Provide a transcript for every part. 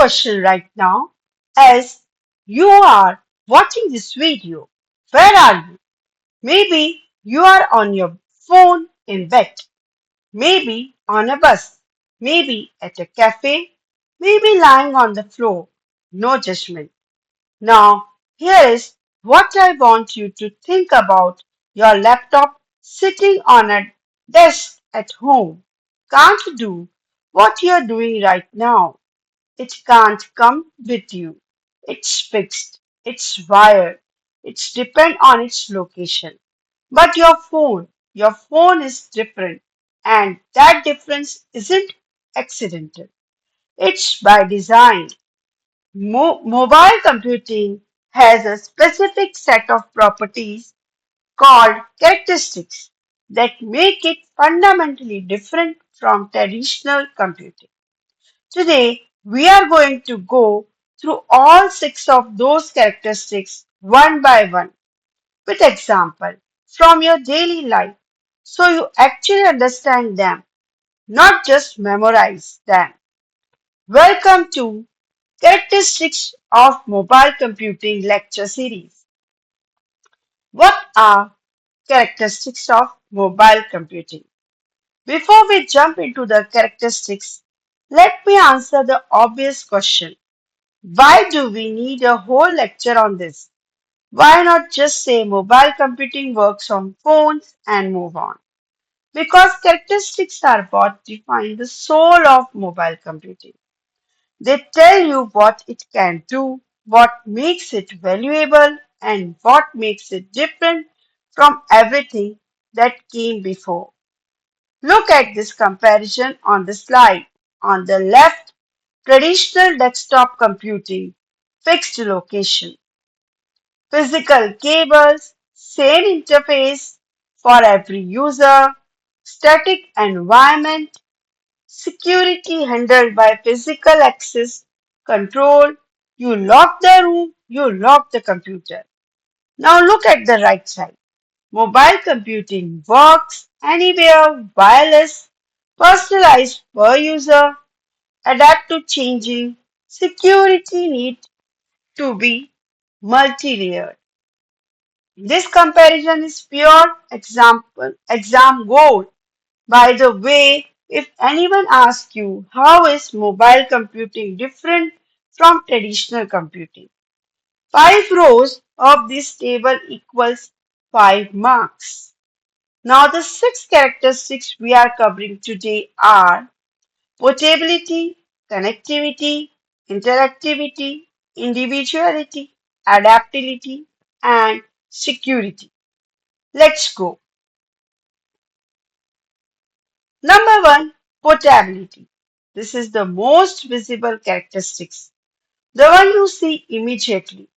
question right now. As you are watching this video, where are you? Maybe you are on your phone in bed, maybe on a bus, maybe at a cafe, maybe lying on the floor. No judgment. Now, here is what I want you to think about your laptop sitting on a desk at home. Can't do what you're doing right now. It can't come with you. It's fixed. It's wired. It's depend on its location. But your phone is different. And that difference isn't accidental. It's by design. Mobile computing has a specific set of properties called characteristics that make it fundamentally different from traditional computing. Today, we are going to go through all six of those characteristics one by one with example from your daily life so you actually understand them, not just memorize them. Welcome to Characteristics of Mobile Computing lecture series. What are characteristics of mobile computing? Before we jump into the characteristics, let me answer the obvious question. Why do we need a whole lecture on this? Why not just say mobile computing works on phones and move on? Because characteristics are what define the soul of mobile computing. They tell you what it can do, what makes it valuable, and what makes it different from everything that came before. Look at this comparison on the slide. On the left, traditional desktop computing, fixed location, physical cables, same interface for every user, static environment, security handled by physical access control. You lock the room, you lock the computer. Now look at the right side. Mobile computing works anywhere, wireless, personalized per user, adapt to changing, security need to be multi-layered. This comparison is pure exam gold. By the way, if anyone asks you how is mobile computing different from traditional computing, 5 rows of this table equals 5 marks. Now the six characteristics we are covering today are portability, connectivity, interactivity, individuality, adaptability, and security. Let's go. Number one, portability. This is the most visible characteristics, the one you see immediately.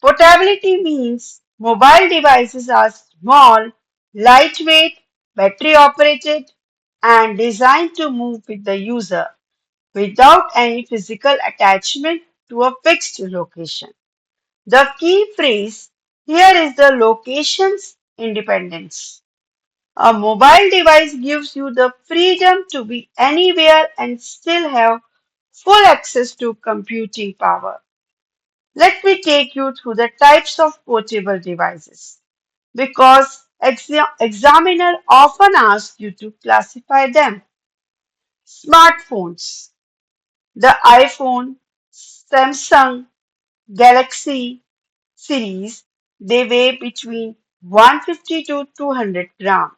Portability means mobile devices are small, lightweight, battery operated, and designed to move with the user without any physical attachment to a fixed location. The key phrase here is the location's independence. A mobile device gives you the freedom to be anywhere and still have full access to computing power. Let me take you through the types of portable devices because examiner often ask you to classify them. Smartphones, the iPhone, Samsung, Galaxy series, they weigh between 150 to 200 grams.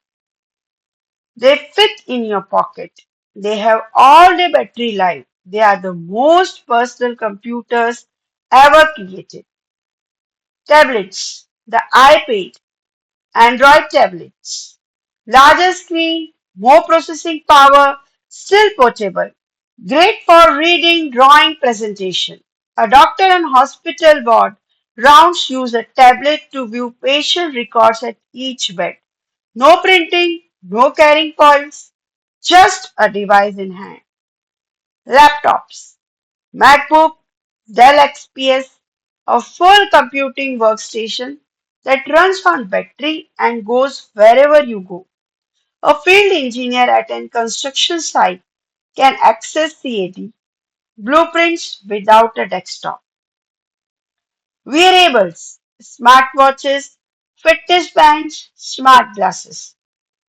They fit in your pocket. They have all day battery life. They are the most personal computers ever created. Tablets, the iPad, Android tablets. Larger screen, more processing power, still portable. Great for reading, drawing, presentation. A doctor and hospital ward rounds use a tablet to view patient records at each bed. No printing, no carrying files, just a device in hand. Laptops, MacBook, Dell XPS, a full computing workstation that runs on battery and goes wherever you go. A field engineer at a construction site can access CAD blueprints without a desktop, wearables, smartwatches, fitness bands, smart glasses.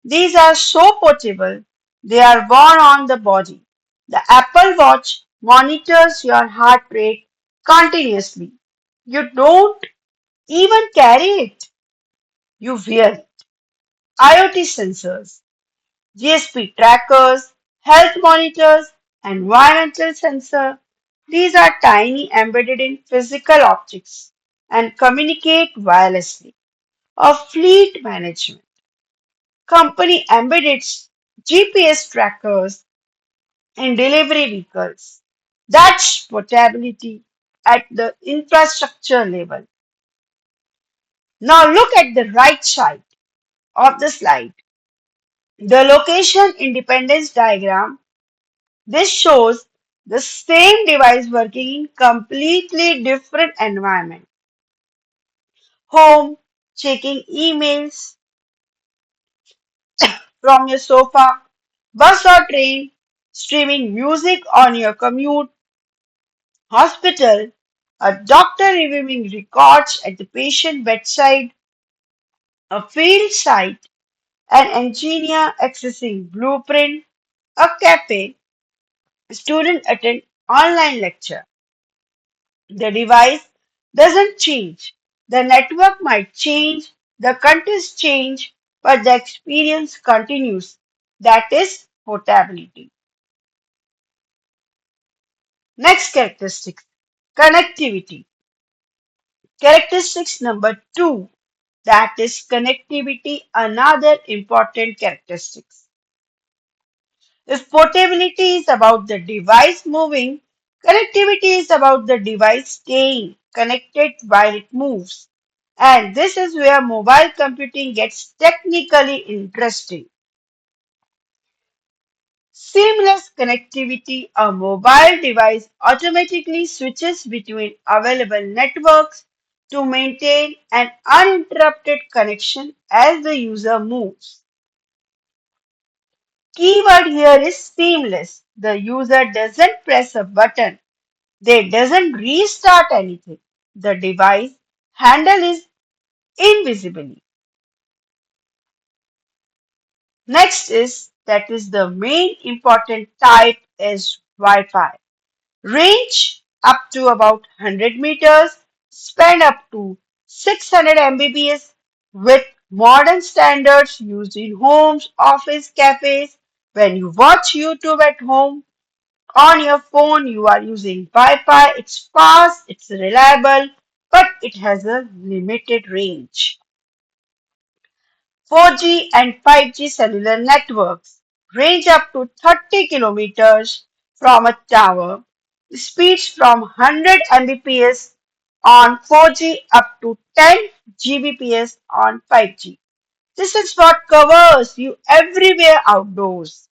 These are so portable, they are worn on the body. The Apple Watch monitors your heart rate continuously. You don't even carry it, you wear it. IoT sensors, GSP trackers, health monitors, environmental sensor. These are tiny embedded in physical objects and communicate wirelessly. A fleet management company embedded GPS trackers in delivery vehicles. That's portability at the infrastructure level. Now look at the right side of the slide. The location independence diagram. This shows the same device working in completely different environment. Home, checking emails from your sofa, bus or train, streaming music on your commute, hospital, a doctor reviewing records at the patient bedside, a field site, an engineer accessing blueprint, a cafe, a student attend online lecture. The device doesn't change. The network might change, the context change, but the experience continues. That is portability. Next characteristics, connectivity. Characteristics number two, that is connectivity, another important characteristics. If portability is about the device moving, connectivity is about the device staying connected while it moves. And this is where mobile computing gets technically interesting. Seamless connectivity, a mobile device automatically switches between available networks to maintain an uninterrupted connection as the user moves. Keyword here is seamless. The user doesn't press a button. They doesn't restart anything. The device handle is invisible. Next is that is the main important type is Wi-Fi. Range up to about 100 meters, span up to 600 Mbps with modern standards used in homes, office, cafes. When you watch YouTube at home, on your phone, you are using Wi-Fi. It's fast, it's reliable, but it has a limited range. 4G and 5G cellular networks range up to 30 kilometers from a tower. Speeds from 100 Mbps on 4G up to 10 Gbps on 5G. This is what covers you everywhere outdoors.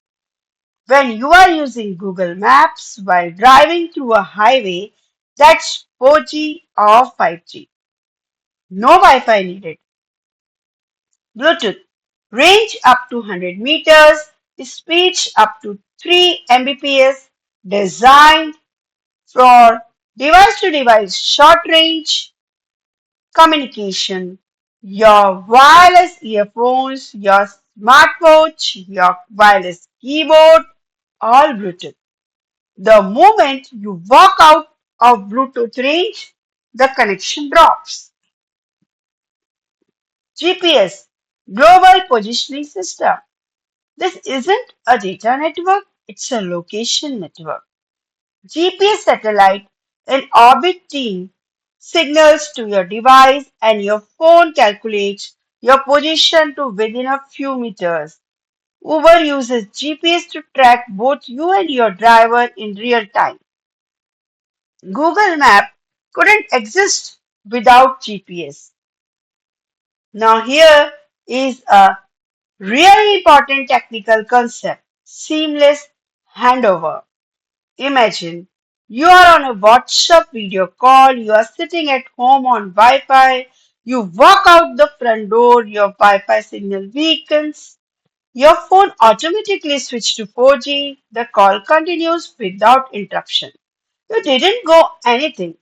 When you are using Google Maps while driving through a highway, that's 4G or 5G. No Wi-Fi needed. Bluetooth. Range up to 100 meters. Speeds up to 3 Mbps. Designed for device to device short range communication. Your wireless earphones, your smartwatch, your wireless keyboard, all Bluetooth. The moment you walk out of Bluetooth range, the connection drops. GPS, Global Positioning System. This isn't a data network, it's a location network. GPS satellite in orbit team signals to your device and your phone calculates your position to within a few meters. Uber uses GPS to track both you and your driver in real time. Google Map couldn't exist without GPS. Now here is a really important technical concept, seamless handover. Imagine you are on a WhatsApp video call, you are sitting at home on Wi-Fi, you walk out the front door, your Wi-Fi signal weakens, your phone automatically switches to 4G, the call continues without interruption. You didn't go anything.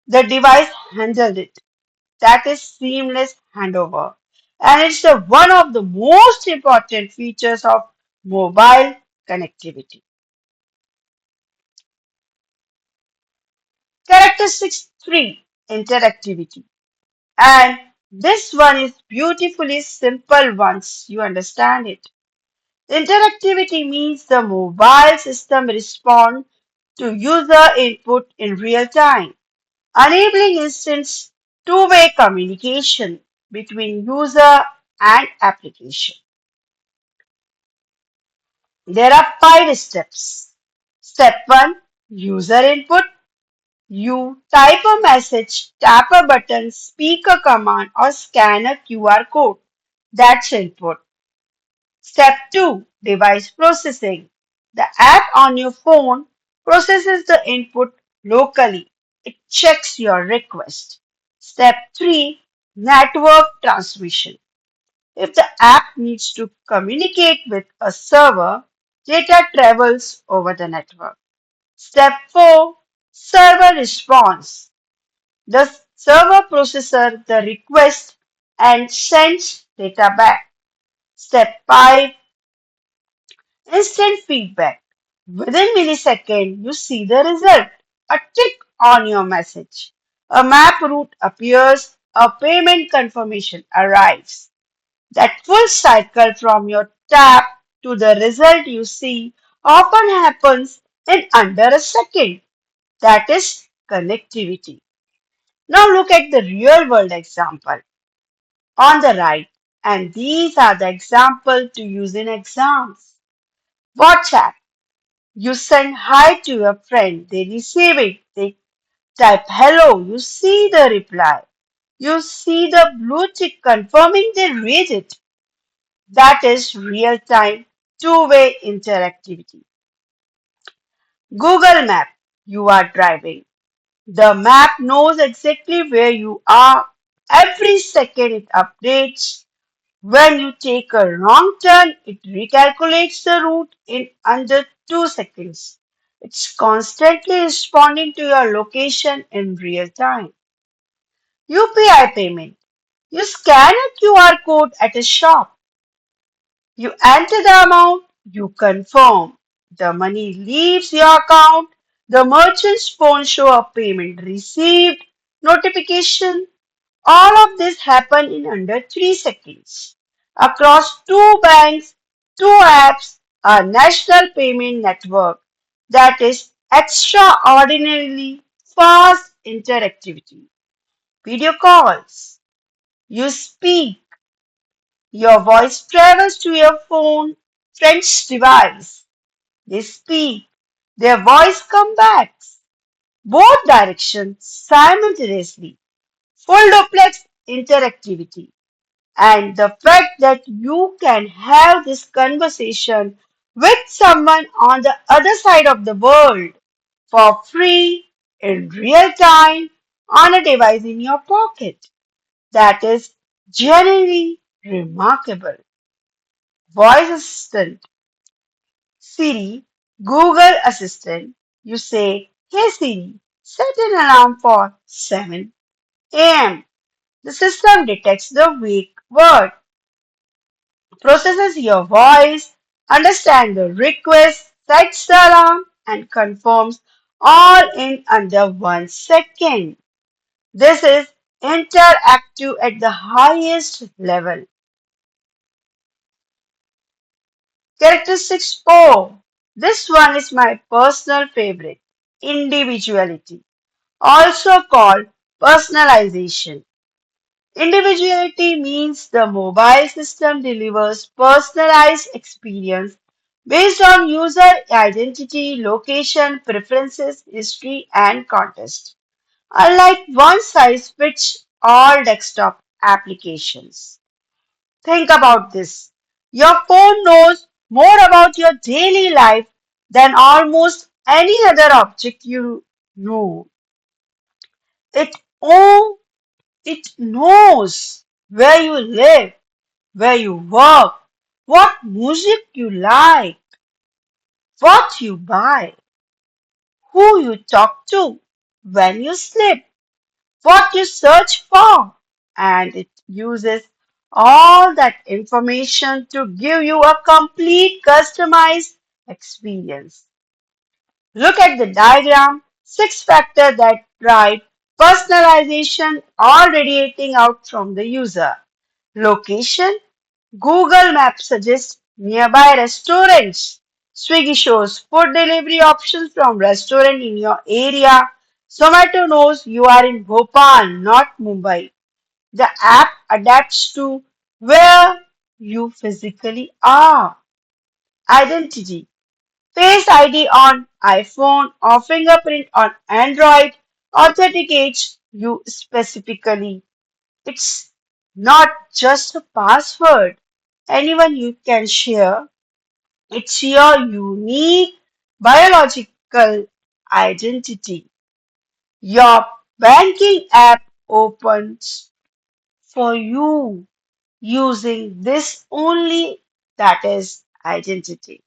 The device handled it. That is seamless handover. And it's one of the most important features of mobile connectivity. Characteristics 3, interactivity. And this one is beautifully simple once you understand it. Interactivity means the mobile system responds to user input in real time, enabling instant two-way communication between user and application. There are 5 steps. Step 1, user input. You type a message, tap a button, speak a command, or scan a QR code. That's input. Step 2, device processing. The app on your phone processes the input locally. It checks your request. Step 3, network transmission. If the app needs to communicate with a server, data travels over the network. Step 4, server response. The server processes the request and sends data back. Step 5, instant feedback. Within millisecond, you see the result. A tick on your message. A map route appears. A payment confirmation arrives. That full cycle from your tap to the result you see often happens in under a second. That is connectivity. Now look at the real world example on the right. And these are the examples to use in exams. WhatsApp. You send hi to your friend, they receive it, they type hello, you see the reply. You see the blue tick confirming they read it. That is real time two-way interactivity. Google Map. You are driving. The map knows exactly where you are. Every second it updates. When you take a wrong turn, it recalculates the route in under 2 seconds. It's constantly responding to your location in real time. UPI payment. You scan a QR code at a shop. You enter the amount, you confirm. The money leaves your account. The merchant's phone show a payment received notification. All of this happened in under 3 seconds. Across 2 banks, 2 apps, a national payment network that is extraordinarily fast interactivity. Video calls. You speak. Your voice travels to your phone, friend's device. They speak. Their voice comes back. Both directions simultaneously. Full duplex interactivity. And the fact that you can have this conversation with someone on the other side of the world for free in real time on a device in your pocket. That is genuinely remarkable. Voice assistant, Siri, Google Assistant. You say, "Hey Siri, set an alarm for 7 a.m." The system detects the wake word, processes your voice, understands the request, sets the alarm, and confirms all in under 1 second. This is interactive at the highest level. Characteristics 4. This one is my personal favorite. Individuality, also called personalization. Individuality means the mobile system delivers personalized experience based on user identity, location, preferences, history, and context. Unlike one size fits all desktop applications. Think about this. Your phone knows more about your daily life than almost any other object you know. It, oh, it knows where you live, where you work, what music you like, what you buy, who you talk to when you sleep, what you search for, and it uses all that information to give you a complete customized experience. Look at the diagram, six factors that drive personalization are radiating out from the user. Location, Google Maps suggests nearby restaurants. Swiggy shows food delivery options from restaurant in your area. Zomato knows you are in Bhopal, not Mumbai. The app adapts to where you physically are. Identity. Face ID on iPhone or fingerprint on Android authenticates you specifically. It's not just a password anyone you can share. It's your unique biological identity. Your banking app opens for you using this only, that is identity.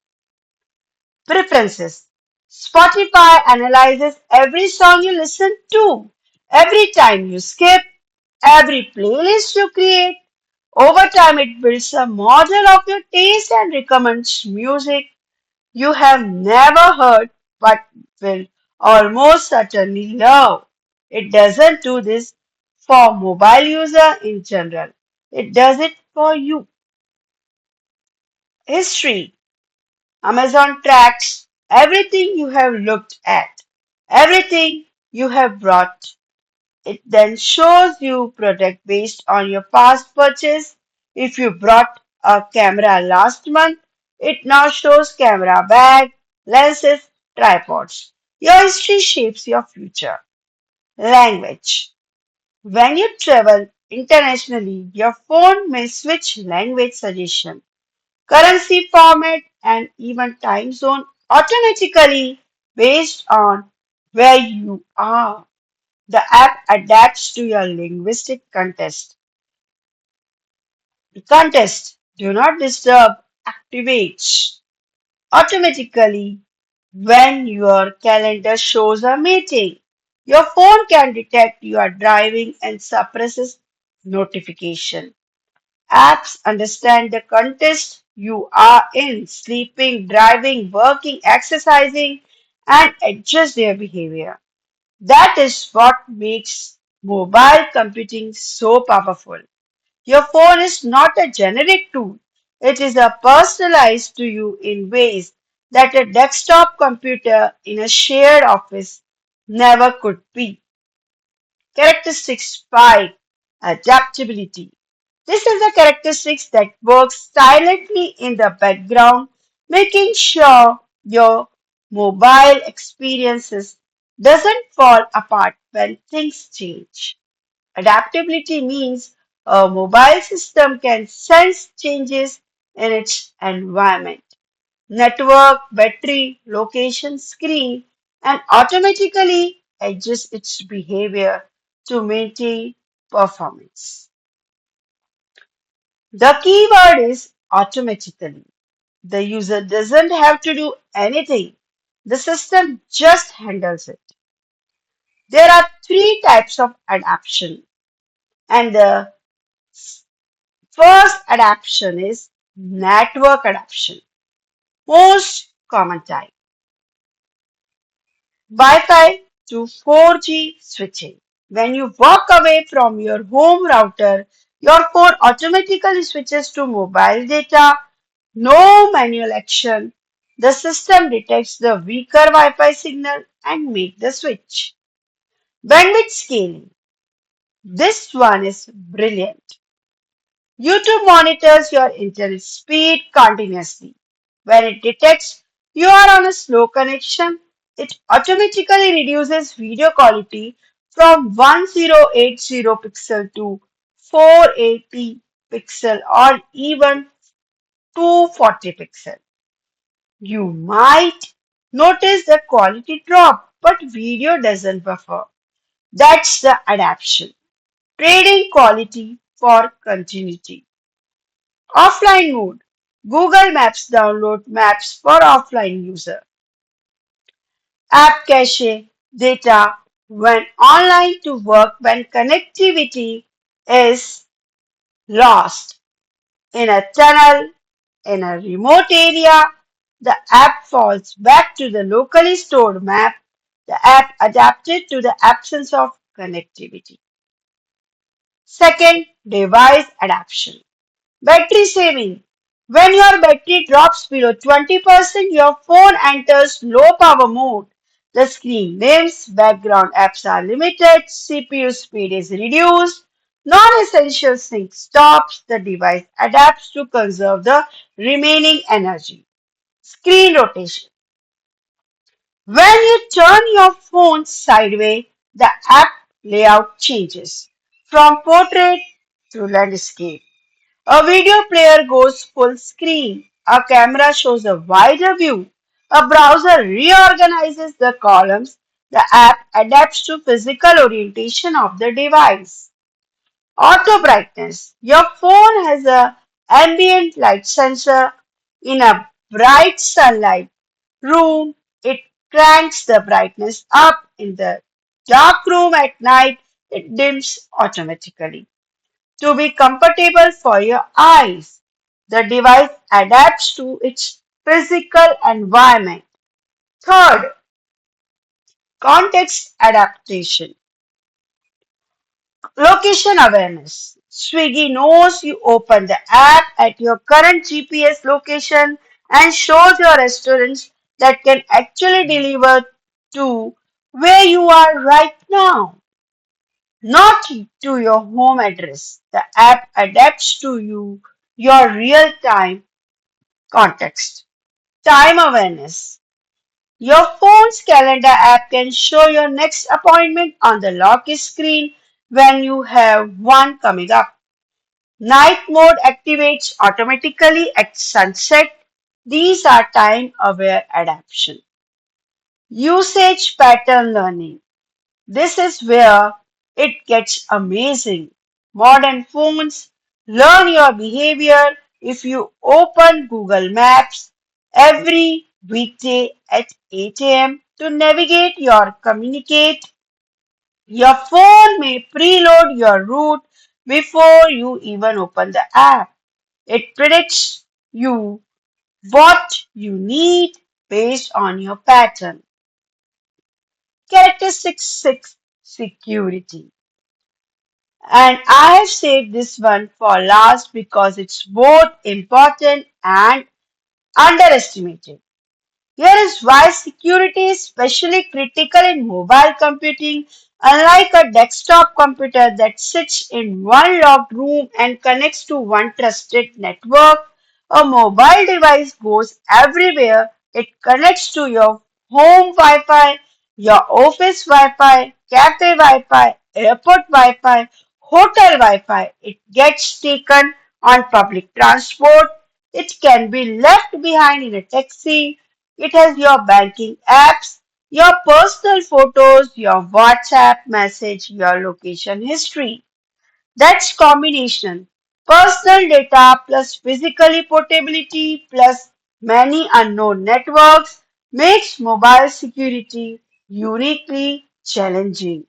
Preferences. Spotify analyzes every song you listen to, every time you skip, every playlist you create. Over time, it builds a model of your taste and recommends music you have never heard but will almost certainly love. It doesn't do this for mobile user in general. It does it for you. History. Amazon tracks everything you have looked at, everything you have brought. It then shows you product based on your past purchase. If you brought a camera last month, it now shows camera bag, lenses, tripods. Your history shapes your future. Language. When you travel internationally, your phone may switch language suggestion, currency format, and even time zone automatically based on where you are. The app adapts to your linguistic context. Do not disturb activates automatically when your calendar shows a meeting. Your phone can detect you are driving and suppresses notification. Apps understand the context you are in, sleeping, driving, working, exercising, and adjust their behavior. That is what makes mobile computing so powerful. Your phone is not a generic tool, it is a personalized to you in ways that a desktop computer in a shared office never could be. Characteristics 5. Adaptability. This is the characteristics that works silently in the background, making sure your mobile experiences doesn't fall apart when things change. Adaptability means a mobile system can sense changes in its environment, network, battery, location, screen, and automatically adjust its behavior to maintain performance. The keyword is automatically. The user doesn't have to do anything. The system just handles it. There are three types of adaptation, and the first adaptation is network adaptation. Most common type. Wi-Fi to 4G switching. When you walk away from your home router, your phone automatically switches to mobile data. No manual action. The system detects the weaker Wi-Fi signal and make the switch. Bandwidth scaling. This one is brilliant. YouTube monitors your internet speed continuously. When it detects you are on a slow connection, it automatically reduces video quality from 1080 pixel to 480 pixel or even 240 pixel. You might notice the quality drop, but video doesn't buffer. That's the adaptation. Trading quality for continuity. Offline mode. Google Maps download maps for offline user. App cache data when online to work when connectivity is lost in a tunnel in a remote area. The app falls back to the locally stored map. The app adapted to the absence of connectivity. Second, device adaptation. Battery saving. When your battery drops below 20%, your phone enters low power mode. The screen dims, background apps are limited, CPU speed is reduced, non-essential sync stops, the device adapts to conserve the remaining energy. Screen rotation. When you turn your phone sideways, the app layout changes from portrait to landscape. A video player goes full screen. A camera shows a wider view. A browser reorganizes the columns. The app adapts to physical orientation of the device. Auto brightness. Your phone has a ambient light sensor. In a bright sunlight room, it cranks the brightness up. In the dark room at night, it dims automatically to be comfortable for your eyes. The device adapts to its physical environment. Third, context adaptation. Location awareness. Swiggy knows you open the app at your current GPS location and shows your restaurants that can actually deliver to where you are right now, not to your home address. The app adapts to your real time context. Time awareness. Your phone's calendar app can show your next appointment on the lock screen when you have one coming up. Night mode activates automatically at sunset. These are time aware adaptation. Usage pattern learning. This is where it gets amazing. Modern phones learn your behavior if you open Google Maps every weekday at 8 a.m. to navigate your communicate. Your phone may preload your route before you even open the app. It predicts you what you need based on your pattern. Characteristic 6 security. And I have saved this one for last because it's both important and underestimated. Here is why security is especially critical in mobile computing. Unlike a desktop computer that sits in one locked room and connects to one trusted network, a mobile device goes everywhere. It connects to your home Wi Fi, your office Wi Fi, cafe Wi Fi, airport Wi Fi, hotel Wi Fi. It gets taken on public transport. It can be left behind in a taxi. It has your banking apps, your personal photos, your WhatsApp message, your location history. That's combination. Personal data plus physically portability plus many unknown networks makes mobile security uniquely challenging.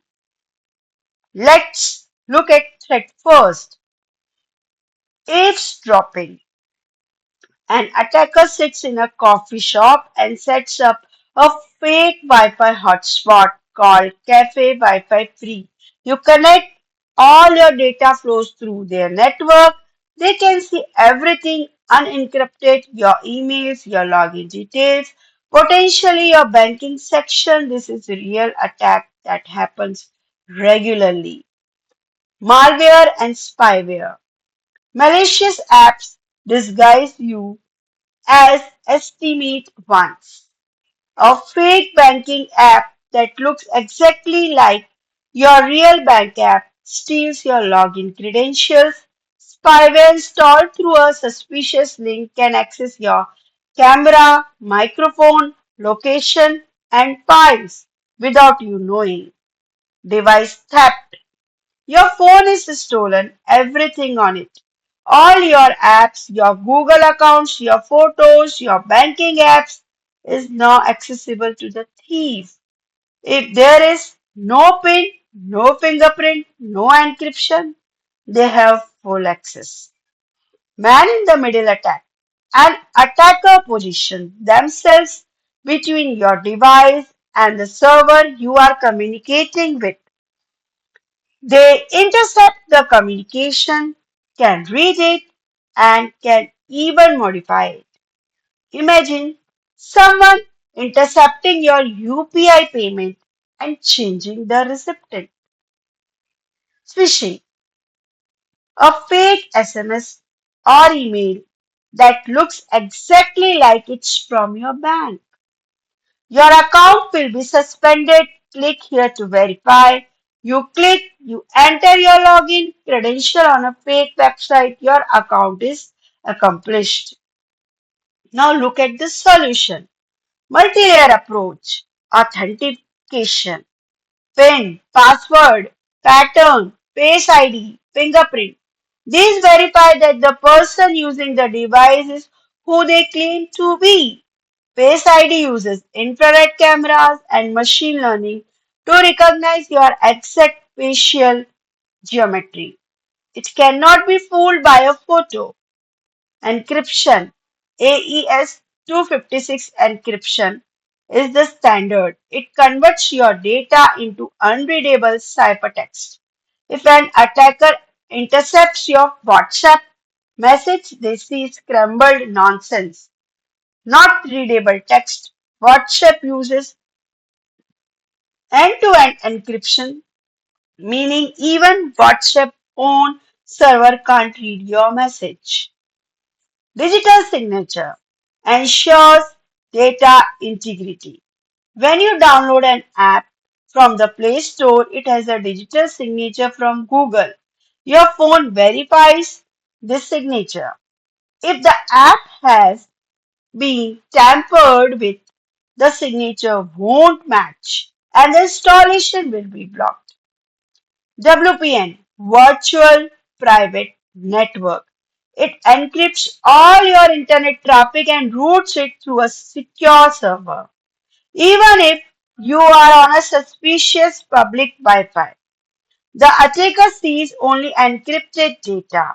Let's look at threat first. Eavesdropping. An attacker sits in a coffee shop and sets up a fake Wi-Fi hotspot called Cafe Wi-Fi Free. You connect, all your data flows through their network. They can see everything unencrypted, your emails, your login details, potentially your banking section. This is a real attack that happens regularly. Malware and spyware. Malicious apps disguise you as estimate once. A fake banking app that looks exactly like your real bank app steals your login credentials. Spyware installed through a suspicious link can access your camera, microphone, location, and files without you knowing. Device theft. Your phone is stolen, everything on it. All your apps, your Google accounts, your photos, your banking apps is now accessible to the thief. If there is no PIN, no fingerprint, no encryption, they have full access. Man in the middle attack. An attacker position themselves between your device and the server you are communicating with. They intercept the communication, can read it, and can even modify it. Imagine someone intercepting your UPI payment and changing the recipient. Phishing, a fake SMS or email that looks exactly like it's from your bank. Your account will be suspended. Click here to verify. You click, you enter your login credential on a fake website. Your account is accomplished. Now look at the solution. Multi-layer approach, authentication, PIN, password, pattern, face ID, fingerprint. These verify that the person using the device is who they claim to be. Face ID uses infrared cameras and machine learning to recognize your exact facial geometry. It cannot be fooled by a photo. Encryption, AES 256 encryption is the standard. It converts your data into unreadable ciphertext. If an attacker intercepts your WhatsApp message, they see scrambled nonsense, not readable text. WhatsApp uses end-to-end encryption, meaning even WhatsApp own server can't read your message. Digital signature ensures data integrity. When you download an app from the Play Store, it has a digital signature from Google. Your phone verifies this signature. If the app has been tampered with, the signature won't match and the installation will be blocked. WPN, Virtual Private Network. It encrypts all your internet traffic and routes it through a secure server. Even if you are on a suspicious public Wi-Fi, the attacker sees only encrypted data,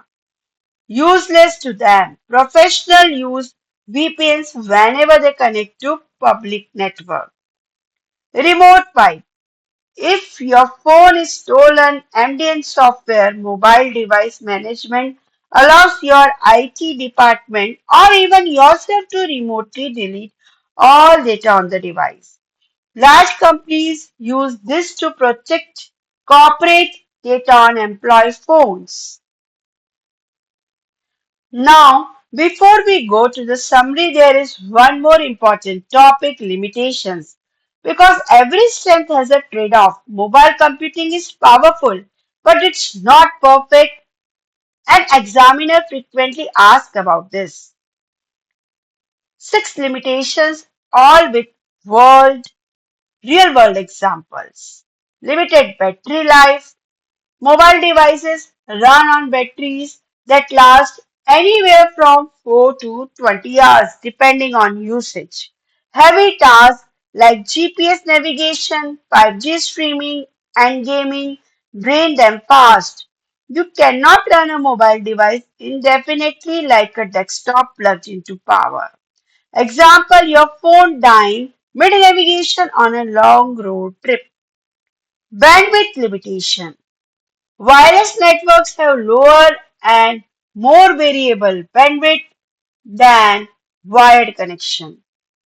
useless to them. Professionals use VPNs whenever they connect to public network. Remote pipe. If your phone is stolen, MDN software, mobile device management, allows your IT department or even yourself to remotely delete all data on the device. Large companies use this to protect corporate data on employee phones. Now, before we go to the summary, there is one more important topic, limitations. Because every strength has a trade off. Mobile computing is powerful, but it's not perfect. An examiner frequently asks about this. Six limitations, all with real world examples. Limited battery life. Mobile devices run on batteries that last anywhere from 4 to 20 hours depending on usage. Heavy tasks like GPS navigation, 5G streaming, and gaming drain them fast. You cannot run a mobile device indefinitely like a desktop plugged into power. Example, your phone dying mid navigation on a long road trip. Bandwidth limitation. Wireless networks have lower and more variable bandwidth than wired connection.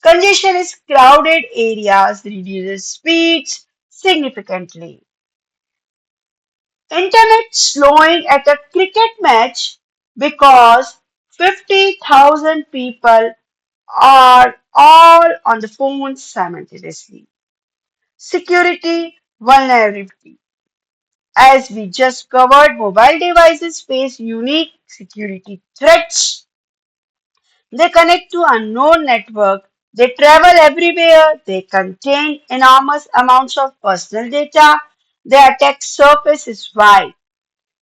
Congestion in crowded areas reduces speeds significantly. Internet slowing at a cricket match because 50,000 people are all on the phone simultaneously. Security vulnerability. As we just covered, mobile devices face unique security threats. They connect to unknown network. They travel everywhere. They contain enormous amounts of personal data. Their attack surface is wide.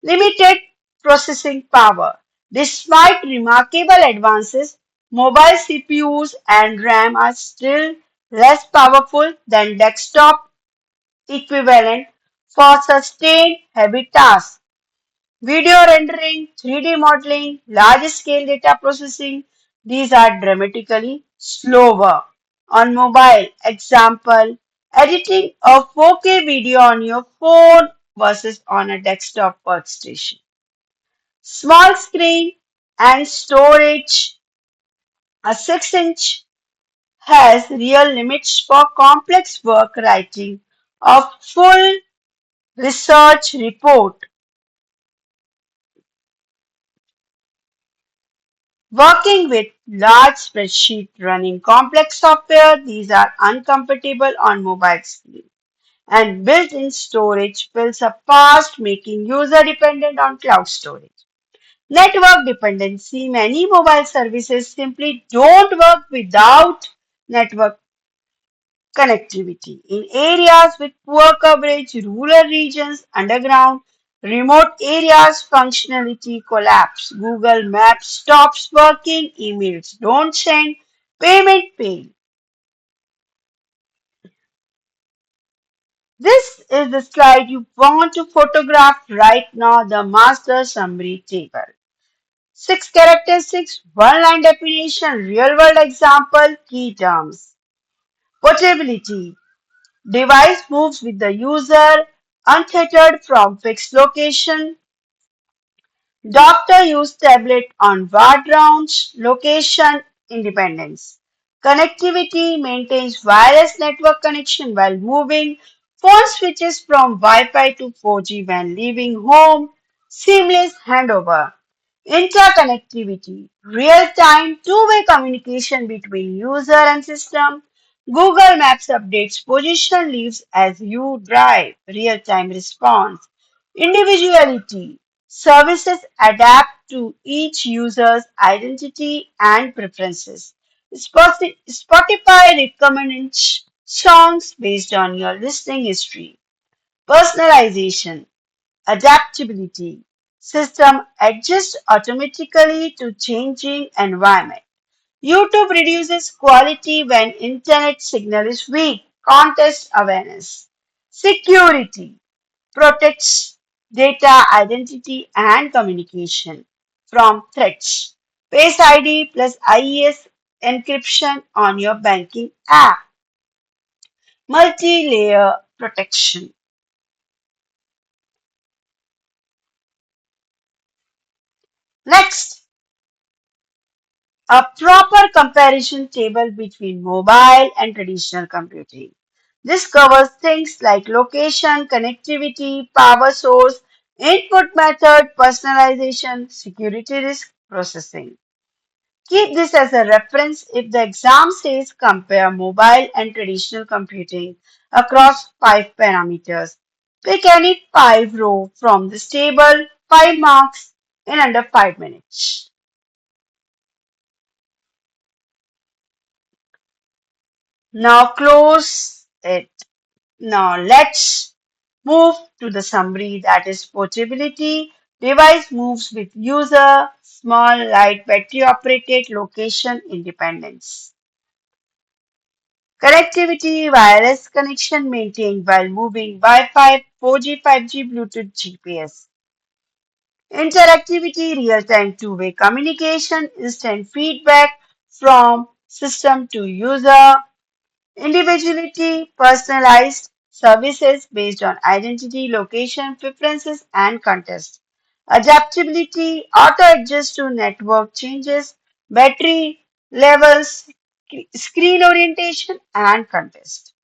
Limited processing power. Despite remarkable advances, mobile CPUs and RAM are still less powerful than desktop equivalent for sustained heavy tasks. Video rendering, 3D modeling, large scale data processing, these are dramatically slower. On mobile, example, editing a 4K video on your phone versus on a desktop workstation. Small screen and storage, a 6-inch has real limits for complex work writing a full research report. Working with large spreadsheet running complex software, these are incompatible on mobile screen. And built-in storage fills a fast, making user dependent on cloud storage. Network dependency, many mobile services simply don't work without network connectivity. In areas with poor coverage, rural regions, underground, remote areas, functionality collapse. Google Maps stops working, emails don't send, payment fail. This is the slide you want to photograph right now, the master summary table. 6 characteristics, one line definition, real world example, key terms. Portability. Device moves with the user, untethered from fixed location. Doctor use tablet on ward rounds, location independence. Connectivity maintains wireless network connection while moving. Phone switches from Wi-Fi to 4G when leaving home. Seamless handover. Interconnectivity, real-time two-way communication between user and system. Google Maps updates position leaves as you drive, real-time response. Individuality, services adapt to each user's identity and preferences. Spotify recommends songs based on your listening history. Personalization, adaptability. System adjusts automatically to changing environment. YouTube reduces quality when internet signal is weak. Context awareness. Security protects data, identity, and communication from threats. Face ID plus IES encryption on your banking app. Multi-layer protection. Next, a proper comparison table between mobile and traditional computing. This covers things like location, connectivity, power source, input method, personalization, security risk, processing. Keep this as a reference if the exam says compare mobile and traditional computing across 5 parameters. Pick any 5 row from this table, 5 marks in under 5 minutes. Now close it. Now let's move to the summary, that is portability. Device moves with user, small, light, battery operated, location independence. Connectivity, wireless connection maintained while moving Wi-Fi, 4G, 5G, Bluetooth, GPS. Interactivity, real-time two-way communication, instant feedback from system to user. Individuality, personalized services based on identity, location, preferences, and context. Adaptability, auto-adjust to network changes, battery levels, screen orientation, and context.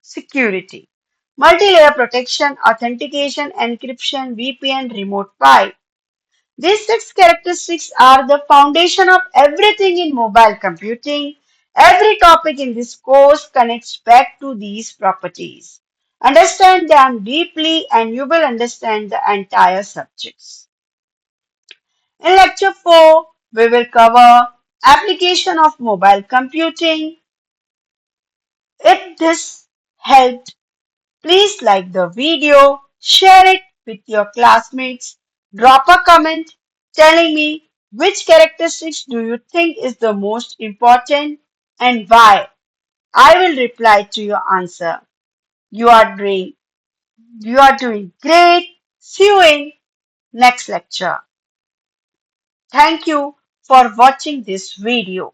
Security, multi-layer protection, authentication, encryption, VPN, remote PI. These 6 characteristics are the foundation of everything in mobile computing. Every topic in this course connects back to these properties. Understand them deeply and you will understand the entire subjects. In lecture 4, we will cover application of mobile computing. If this helped, please like the video, share it with your classmates, drop a comment telling me which characteristics do you think is the most important and why. I will reply to your answer. You are doing, you are doing great. See you in next lecture. Thank you for watching this video.